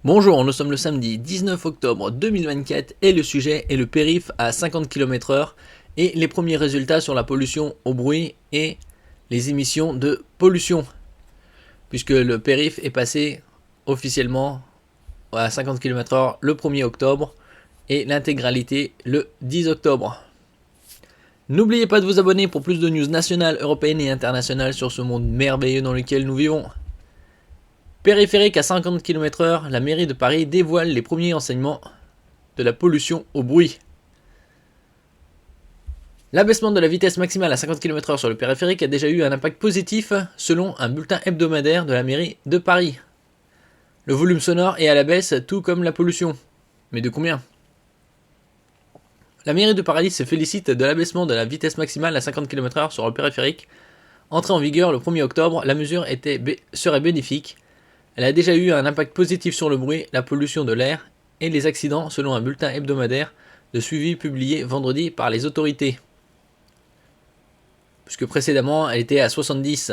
Bonjour, nous sommes le samedi 19 octobre 2024 et le sujet est le périph' à 50 km/h et les premiers résultats sur la pollution au bruit et les émissions de pollution. Puisque le périph' est passé officiellement à 50 km/h le 1er octobre et l'intégralité le 10 octobre. N'oubliez pas de vous abonner pour plus de news nationales, européennes et internationales sur ce monde merveilleux dans lequel nous vivons. Périphérique à 50 km/h, la mairie de Paris dévoile les premiers enseignements de la pollution au bruit. L'abaissement de la vitesse maximale à 50 km/h sur le périphérique a déjà eu un impact positif selon un bulletin hebdomadaire de la mairie de Paris. Le volume sonore est à la baisse, tout comme la pollution. Mais de combien ? La mairie de Paris se félicite de l'abaissement de la vitesse maximale à 50 km/h sur le périphérique. Entrée en vigueur le 1er octobre, la mesure serait bénéfique. Elle a déjà eu un impact positif sur le bruit, la pollution de l'air et les accidents selon un bulletin hebdomadaire de suivi publié vendredi par les autorités. Puisque précédemment elle était à 70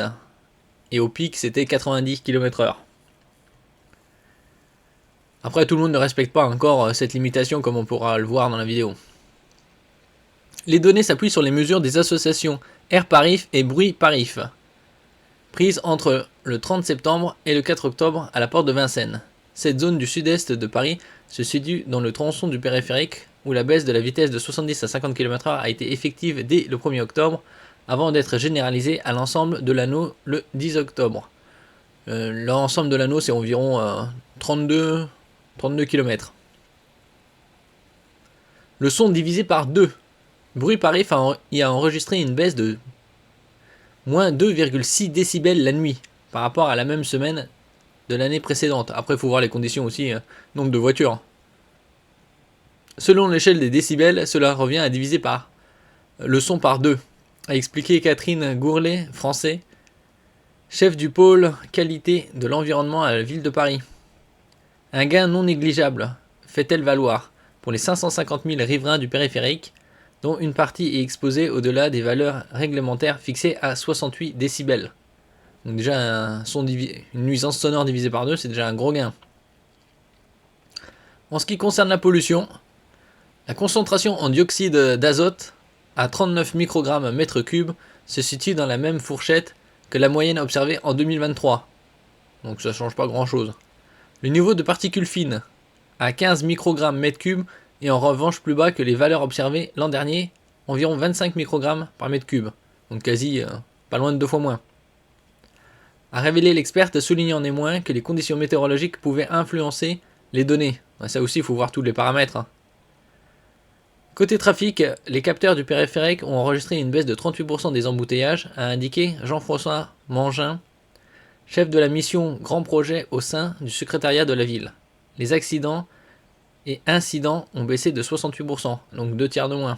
et au pic c'était 90 km/h. Après tout le monde ne respecte pas encore cette limitation comme on pourra le voir dans la vidéo. Les données s'appuient sur les mesures des associations Air Parif et Bruit Parif, prises entre le 30 septembre et le 4 octobre à la porte de Vincennes. Cette zone du sud-est de Paris se situe dans le tronçon du périphérique où la baisse de la vitesse de 70 à 50 km/h a été effective dès le 1er octobre avant d'être généralisée à l'ensemble de l'anneau le 10 octobre. L'ensemble de l'anneau c'est environ 32 km. Le son divisé par 2. Bruit Parif y a enregistré une baisse de moins 2,6 décibels la nuit par rapport à la même semaine de l'année précédente. Après, il faut voir les conditions aussi, nombre de voitures. Selon l'échelle des décibels, cela revient à diviser par le son par 2, a expliqué Catherine Gourlet, français, chef du pôle qualité de l'environnement à la ville de Paris. Un gain non négligeable, fait-elle valoir, pour les 550 000 riverains du périphérique, dont une partie est exposée au-delà des valeurs réglementaires fixées à 68 décibels. Donc déjà, une nuisance sonore divisée par 2, c'est déjà un gros gain. En ce qui concerne la pollution, la concentration en dioxyde d'azote à 39 microgrammes mètre cube se situe dans la même fourchette que la moyenne observée en 2023. Donc ça ne change pas grand-chose. Le niveau de particules fines à 15 microgrammes mètre cube est en revanche plus bas que les valeurs observées l'an dernier, environ 25 microgrammes par mètre cube. Donc quasi pas loin de 2 fois moins. A révélé l'experte, soulignant néanmoins que les conditions météorologiques pouvaient influencer les données. Ça aussi, il faut voir tous les paramètres. Côté trafic, les capteurs du périphérique ont enregistré une baisse de 38% des embouteillages, a indiqué Jean-François Mangin, chef de la mission Grand Projet au sein du secrétariat de la ville. Les accidents et incidents ont baissé de 68%, donc 2 tiers de moins.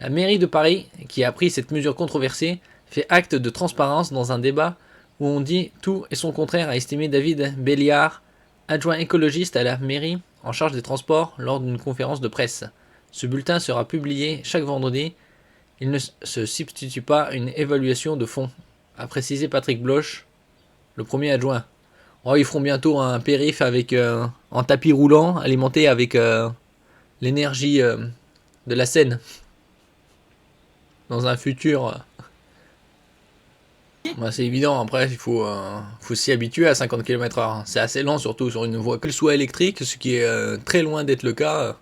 La mairie de Paris, qui a pris cette mesure controversée, fait acte de transparence dans un débat où on dit tout et son contraire, a estimé David Béliard, adjoint écologiste à la mairie en charge des transports lors d'une conférence de presse. Ce bulletin sera publié chaque vendredi. Il ne se substitue pas à une évaluation de fond, a précisé Patrick Bloch, le premier adjoint. Oh, ils feront bientôt un périph' avec en tapis roulant alimenté avec l'énergie de la Seine. Dans un futur. Bah, c'est évident, après il faut s'y habituer à 50 km/h. C'est assez lent, surtout sur une voie qu'elle soit électrique, ce qui est très loin d'être le cas.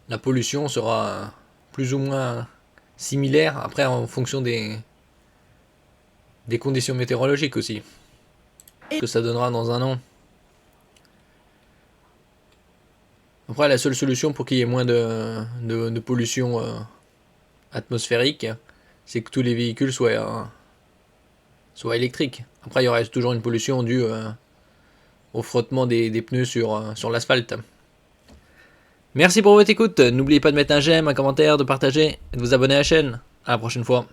La pollution sera plus ou moins similaire, après en fonction des conditions météorologiques aussi. Que ça donnera dans un an. Après, la seule solution pour qu'il y ait moins de pollution atmosphérique, c'est que tous les véhicules soient électriques. Après, il y aurait toujours une pollution due au frottement des pneus sur l'asphalte. Merci pour votre écoute. N'oubliez pas de mettre un j'aime, un commentaire, de partager et de vous abonner à la chaîne. À la prochaine fois.